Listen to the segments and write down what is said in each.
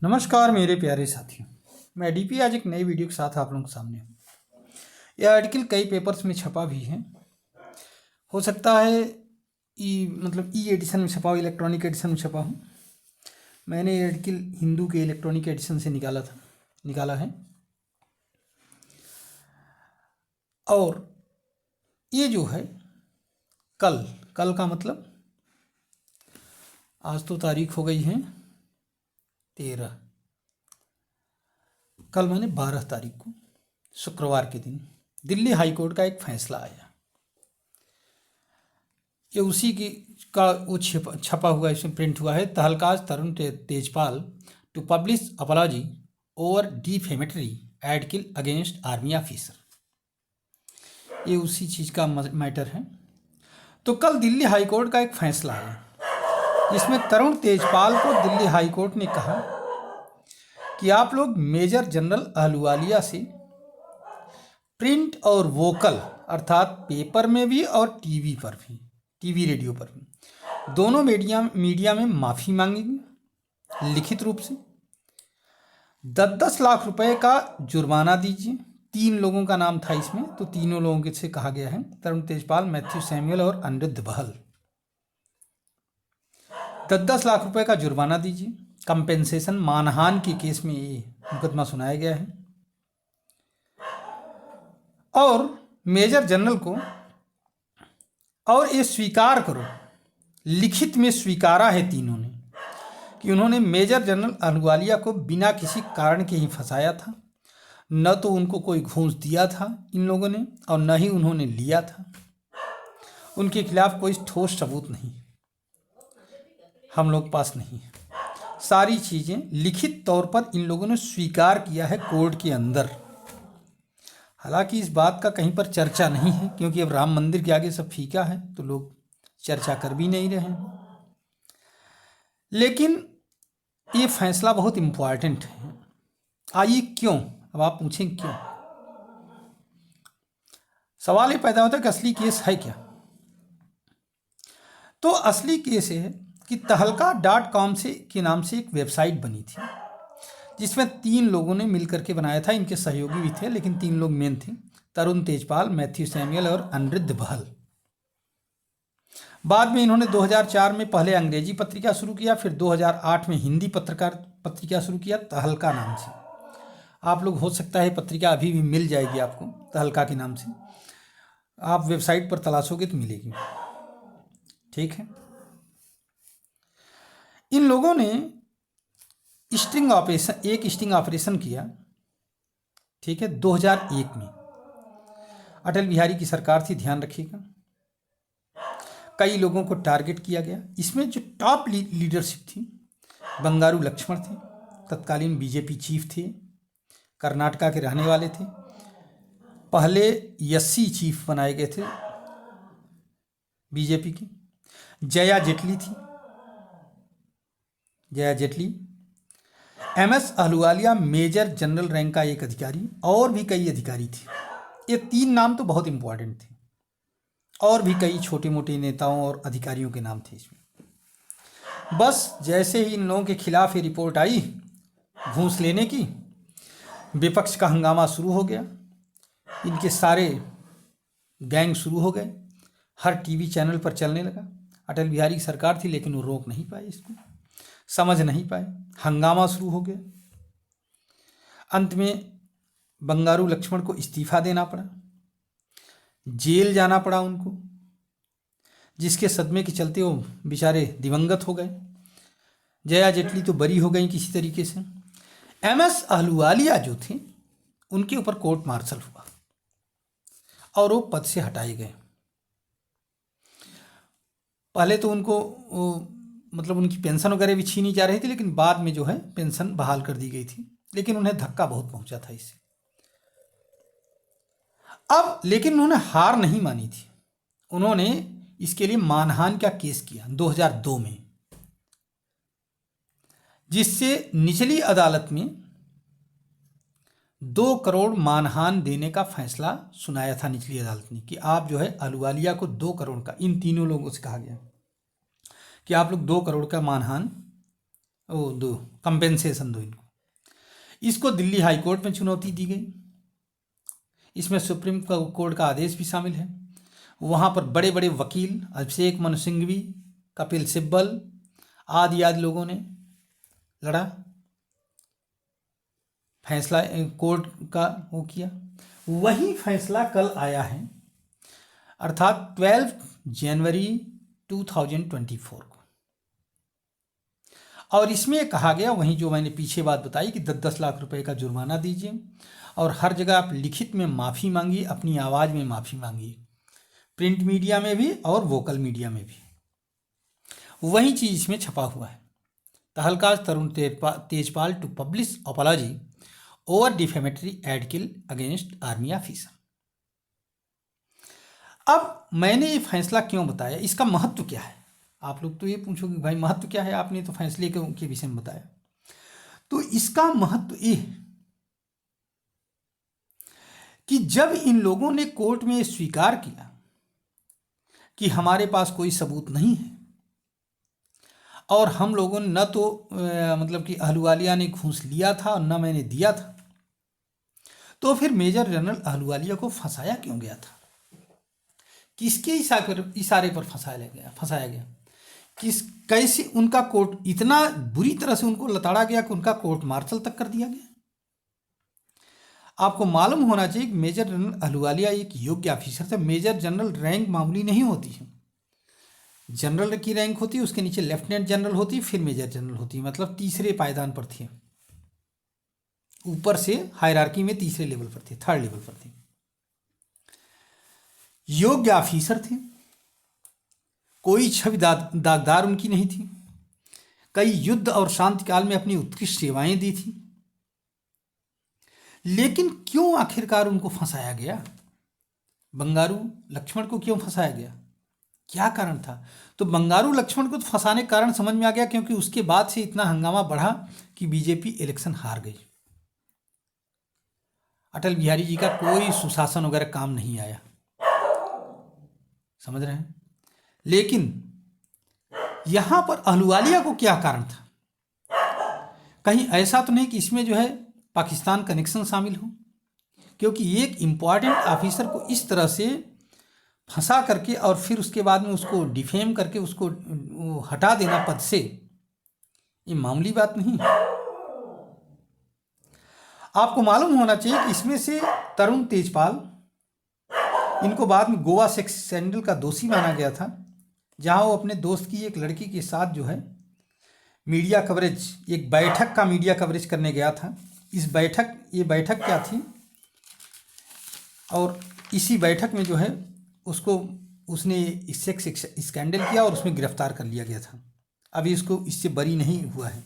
नमस्कार मेरे प्यारे साथियों, मैं डीपी आज एक नई वीडियो के साथ आप लोगों के सामने हूँ। यह आर्टिकल कई पेपर्स में छपा भी है। हो सकता है ई एडिशन में छपा हो, इलेक्ट्रॉनिक एडिशन में छपा हो। मैंने ये आर्टिकल हिंदू के इलेक्ट्रॉनिक एडिशन से निकाला है। और ये जो है कल का मतलब आज तो तारीख हो गई है 13, कल माने 12 तारीख को शुक्रवार के दिन दिल्ली हाई कोर्ट का एक फैसला आया। ये उसी की का वो छपा हुआ इसमें प्रिंट हुआ है। Tehelka's Tarun Tejpal to publish apology over defamatory article against army officer. ये उसी चीज़ का मैटर है। तो कल दिल्ली हाई कोर्ट का एक फैसला आया जिसमें तरुण तेजपाल को दिल्ली हाई कोर्ट ने कहा कि आप लोग मेजर जनरल अहलूवालिया से प्रिंट और वोकल अर्थात पेपर में भी और टीवी रेडियो पर भी दोनों मीडिया में माफ़ी मांगेंगे लिखित रूप से। 10-10 लाख रुपए का जुर्माना दीजिए। 3 लोगों का नाम था इसमें, तो तीनों लोगों से कहा गया है, तरुण तेजपाल, मैथ्यू सैमुअल और अनिरुद्ध बहल। 10-10 लाख रुपए का जुर्माना दीजिए। कंपेंसेशन मानहानि के केस में ये मुकदमा सुनाया गया है। और मेजर जनरल को और ये स्वीकार करो, लिखित में स्वीकारा है तीनों ने कि उन्होंने मेजर जनरल अहलूवालिया को बिना किसी कारण के ही फंसाया था। न तो उनको कोई घूस दिया था इन लोगों ने और न ही उन्होंने लिया था। उनके खिलाफ कोई ठोस सबूत नहीं हम लोग पास नहीं है। सारी चीज़ें लिखित तौर पर इन लोगों ने स्वीकार किया है कोर्ट के अंदर। हालांकि इस बात का कहीं पर चर्चा नहीं है क्योंकि अब राम मंदिर के आगे सब फीका है तो लोग चर्चा कर भी नहीं रहे हैं। लेकिन ये फैसला बहुत इम्पॉर्टेंट है। आइए क्यों, अब आप पूछें क्यों। सवाल ये पैदा होता है कि असली केस है क्या। तो असली केस है कि तहलका.com के नाम से एक वेबसाइट बनी थी जिसमें 3 लोगों ने मिलकर के बनाया था। इनके सहयोगी भी थे लेकिन 3 लोग मेन थे, तरुण तेजपाल, मैथ्यू सैमुअल और अनिरुद्ध बहल। बाद में इन्होंने 2004 में पहले अंग्रेजी पत्रिका शुरू किया, फिर 2008 में हिंदी पत्रिका शुरू किया तहलका नाम से। आप लोग हो सकता है पत्रिका अभी भी मिल जाएगी आपको तहलका के नाम से, आप वेबसाइट पर तलाशोगे तो मिलेगी। ठीक है। इन लोगों ने एक स्टिंग ऑपरेशन किया, ठीक है, 2001 में। अटल बिहारी की सरकार थी, ध्यान रखिएगा। कई लोगों को टारगेट किया गया। इसमें जो टॉप लीडरशिप थी, बंगारू लक्ष्मण थे, तत्कालीन बीजेपी चीफ थे, कर्नाटका के रहने वाले थे, पहले एससी चीफ बनाए गए थे बीजेपी की। Jaya Jaitly, MS Ahluwalia major general rank का एक अधिकारी, और भी कई अधिकारी थे। ये 3 नाम तो बहुत इंपॉर्टेंट थे, और भी कई छोटे मोटे नेताओं और अधिकारियों के नाम थे इसमें। बस जैसे ही इन लोगों के खिलाफ ये रिपोर्ट आई घूस लेने की, विपक्ष का हंगामा शुरू हो गया। इनके सारे गैंग शुरू हो गए, हर टीवी चैनल पर चलने लगा। अटल बिहारी की सरकार थी लेकिन वो रोक नहीं पाए, इसको समझ नहीं पाए, हंगामा शुरू हो गया। अंत में बंगारू लक्ष्मण को इस्तीफा देना पड़ा, जेल जाना पड़ा उनको, जिसके सदमे के चलते वो बेचारे दिवंगत हो गए। जया जेटली तो बरी हो गई किसी तरीके से। एमएस अहलूवालिया जो थे उनके ऊपर कोर्ट मार्शल हुआ और वो पद से हटाए गए। पहले तो उनको मतलब उनकी पेंशन वगैरह भी छीनी जा रही थी, लेकिन बाद में जो है पेंशन बहाल कर दी गई थी। लेकिन उन्हें धक्का बहुत पहुंचा था इससे। अब लेकिन उन्होंने हार नहीं मानी थी। उन्होंने इसके लिए मानहानि का केस किया 2002 में, जिससे निचली अदालत में 2 करोड़ मानहानि देने का फैसला सुनाया था निचली अदालत ने कि आप जो है अहलूवालिया को 2 करोड़ का, इन तीनों लोगों से कहा गया कि आप लोग 2 करोड़ का मानहानि वो दो कंपेंसेशन दो इनको। इसको दिल्ली हाई कोर्ट में चुनौती दी गई। इसमें सुप्रीम कोर्ट का आदेश भी शामिल है। वहाँ पर बड़े बड़े वकील अभिषेक मनु सिंघवी, कपिल सिब्बल आदि आदि लोगों ने लड़ा, फैसला कोर्ट का वो किया। वही फैसला कल आया है, अर्थात 12 जनवरी 2024 को। और इसमें कहा गया, वहीं जो मैंने पीछे बात बताई कि 10-10 लाख रुपए का जुर्माना दीजिए और हर जगह आप लिखित में माफ़ी मांगिए, अपनी आवाज़ में माफ़ी मांगिए, प्रिंट मीडिया में भी और वोकल मीडिया में भी। वही चीज़ इसमें छपा हुआ है। Tehelka Tarun Tejpal to publish apology over defamatory article against army officer. अब मैंने ये फैसला क्यों बताया, इसका महत्व क्या है? आप लोग तो ये पूछोगे भाई महत्व क्या है, आपने तो फैसले के विषय में बताया। तो इसका महत्व ये है कि जब इन लोगों ने कोर्ट में स्वीकार किया कि हमारे पास कोई सबूत नहीं है और हम लोगों ने न तो मतलब कि अहलुवालिया ने घूस लिया था और न मैंने दिया था, तो फिर मेजर जनरल अहलुवालिया को फंसाया क्यों गया था? किसके इशारे पर फंसाया गया? कैसे उनका कोर्ट इतना बुरी तरह से उनको लताड़ा गया कि उनका कोर्ट मार्शल तक कर दिया गया? आपको मालूम होना चाहिए कि मेजर जनरल अहलुवालिया एक योग्य ऑफिसर थे। मेजर जनरल रैंक मामूली नहीं होती है। जनरल की रैंक होती है, उसके नीचे लेफ्टिनेंट जनरल होती है, फिर मेजर जनरल होती है, मतलब तीसरे पायदान पर थी, ऊपर से हायरार्की में तीसरे लेवल पर थी, थर्ड लेवल पर थी। योग्य ऑफिसर थे, कोई छवि दागदार उनकी नहीं थी। कई युद्ध और शांति काल में अपनी उत्कृष्ट सेवाएं दी थी। लेकिन क्यों आखिरकार उनको फंसाया गया? बंगारू लक्ष्मण को क्यों फंसाया गया? क्या कारण था? तो बंगारू लक्ष्मण को तो फंसाने का कारण समझ में आ गया, क्योंकि उसके बाद से इतना हंगामा बढ़ा कि बीजेपी इलेक्शन हार गई। अटल बिहारी जी का कोई सुशासन वगैरह काम नहीं आया, समझ रहे हैं? लेकिन यहां पर अहलुवालिया को क्या कारण था? कहीं ऐसा तो नहीं कि इसमें जो है पाकिस्तान कनेक्शन शामिल हो? क्योंकि एक इम्पॉर्टेंट ऑफिसर को इस तरह से फंसा करके और फिर उसके बाद में उसको डिफेम करके उसको हटा देना पद से, ये मामूली बात नहीं है। आपको मालूम होना चाहिए कि इसमें से तरुण तेजपाल, इनको बाद में गोवा सेक्स स्कैंडल का दोषी माना गया था, जहां वो अपने दोस्त की एक लड़की के साथ जो है मीडिया कवरेज, एक बैठक का मीडिया कवरेज करने गया था। ये बैठक क्या थी? और इसी बैठक में जो है उसने सेक्स स्कैंडल किया और उसमें गिरफ्तार कर लिया गया था। अभी इसको इससे बरी नहीं हुआ है।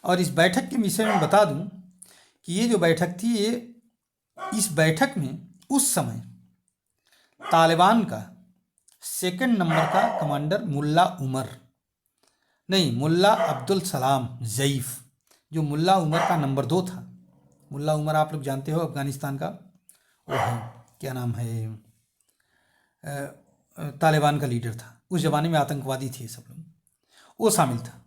और इस बैठक के विषय में बता दूं कि ये जो बैठक थी, इस बैठक में उस समय तालिबान का सेकंड नंबर का कमांडर मुल्ला अब्दुल सलाम ज़ईफ़, जो मुल्ला उमर का नंबर 2 था। मुल्ला उमर आप लोग जानते हो, अफगानिस्तान का वो है, क्या नाम है, तालिबान का लीडर था। उस ज़माने में आतंकवादी थे सब लोग, वो शामिल था।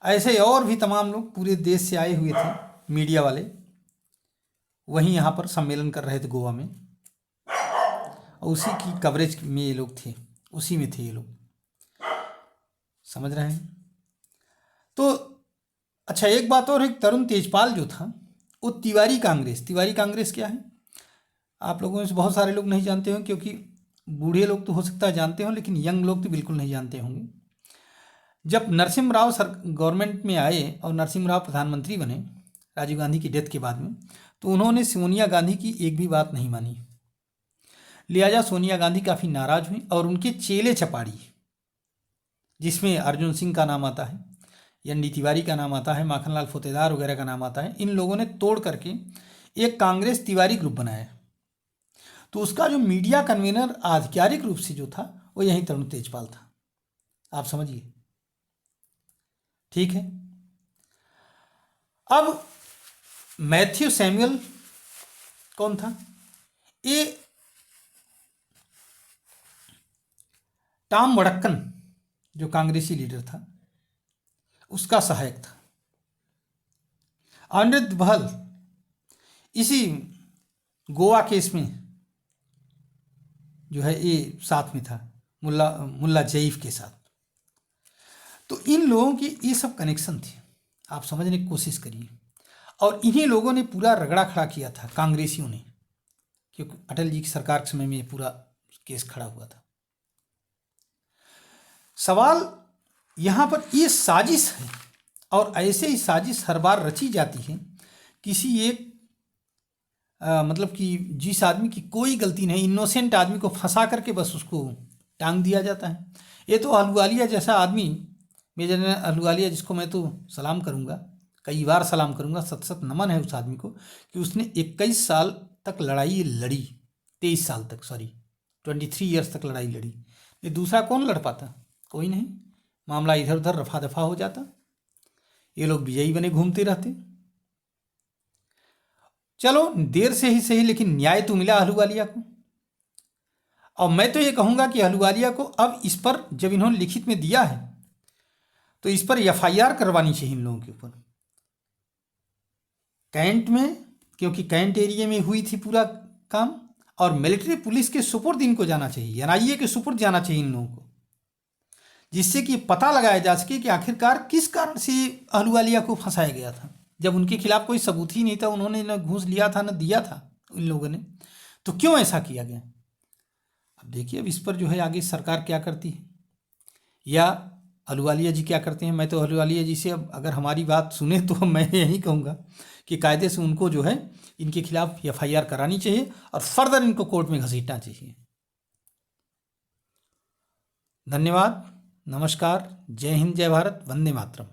ऐसे और भी तमाम लोग पूरे देश से आए हुए थे, मीडिया वाले वहीं यहाँ पर सम्मेलन कर रहे थे गोवा में, और उसी की कवरेज में ये लोग थे, उसी में थे ये लोग, समझ रहे हैं? तो अच्छा, एक बात और है, तरुण तेजपाल जो था वो तिवारी कांग्रेस क्या है? आप लोगों में से बहुत सारे लोग नहीं जानते होंगे, क्योंकि बूढ़े लोग तो हो सकता है जानते हों, लेकिन यंग लोग तो बिल्कुल नहीं जानते होंगे। जब नरसिम्हा राव गवर्नमेंट में आए और नरसिम्हा राव प्रधानमंत्री बने राजीव गांधी की डेथ के बाद में, तो उन्होंने सोनिया गांधी की एक भी बात नहीं मानी। लिहाजा सोनिया गांधी काफ़ी नाराज हुई और उनके चेले चपाड़ी, जिसमें अर्जुन सिंह का नाम आता है, एन.डी. तिवारी का नाम आता है, माखनलाल फोतेदार वगैरह का नाम आता है, इन लोगों ने तोड़ करके एक कांग्रेस तिवारी ग्रुप बनाया। तो उसका जो मीडिया कन्वीनर आधिकारिक रूप से जो था वो यही तरुण तेजपाल था। आप समझिए, ठीक है? अब मैथ्यू सैमुअल कौन था? ये टॉम वडक्कन जो कांग्रेसी लीडर था, उसका सहायक था। अनिरुद्ध बहल इसी गोवा केस में जो है ये साथ में था, मुल्ला जईफ के साथ। तो इन लोगों की ये सब कनेक्शन थे, आप समझने की कोशिश करिए। और इन्हीं लोगों ने पूरा रगड़ा खड़ा किया था, कांग्रेसियों ने, क्योंकि अटल जी की सरकार के समय में ये पूरा केस खड़ा हुआ था। सवाल यहाँ पर ये साजिश है, और ऐसे ही साजिश हर बार रची जाती है किसी एक मतलब कि जिस आदमी की कोई गलती नहीं, इनोसेंट आदमी को फंसा करके बस उसको टांग दिया जाता है। ये तो अहलुवालिया जैसा आदमी, मेजर जनरल अहलुवालिया, जिसको मैं तो सलाम करूँगा, कई बार सलाम करूँगा, सत सत नमन है उस आदमी को कि उसने 21 साल तक लड़ाई लड़ी, 23 साल तक, सॉरी 23 ईयर्स तक लड़ाई लड़ी। ये दूसरा कौन लड़ पाता? कोई नहीं। मामला इधर उधर रफा दफा हो जाता, ये लोग विजयी बने घूमते रहते। चलो देर से ही सही, लेकिन न्याय तो मिला अहलुवालिया को। और मैं तो ये कहूँगा कि अहलुवालिया को अब इस पर, जब इन्होंने लिखित में दिया है, तो इस पर FIR करवानी चाहिए इन लोगों के ऊपर, कैंट में, क्योंकि कैंट एरिया में हुई थी पूरा काम। और मिलिट्री पुलिस के सुपुर्द इनको जाना चाहिए, NIA के सुपुर्द जाना चाहिए इन लोगों को, जिससे कि पता लगाया जा सके कि आखिरकार किस कारण से अहलुवालिया को फंसाया गया था, जब उनके खिलाफ कोई सबूत ही नहीं था, उन्होंने न घूस लिया था न दिया था इन लोगों ने, तो क्यों ऐसा किया गया। अब देखिए अब इस पर जो है आगे सरकार क्या करती है, या अहलुवालिया जी क्या करते हैं। मैं तो अहलुवालिया जी से अब अगर हमारी बात सुने तो मैं यही कहूँगा कि कायदे से उनको जो है इनके खिलाफ FIR करानी चाहिए और फर्दर इनको कोर्ट में घसीटना चाहिए। धन्यवाद, नमस्कार, जय हिंद, जय भारत, वंदे मातरम।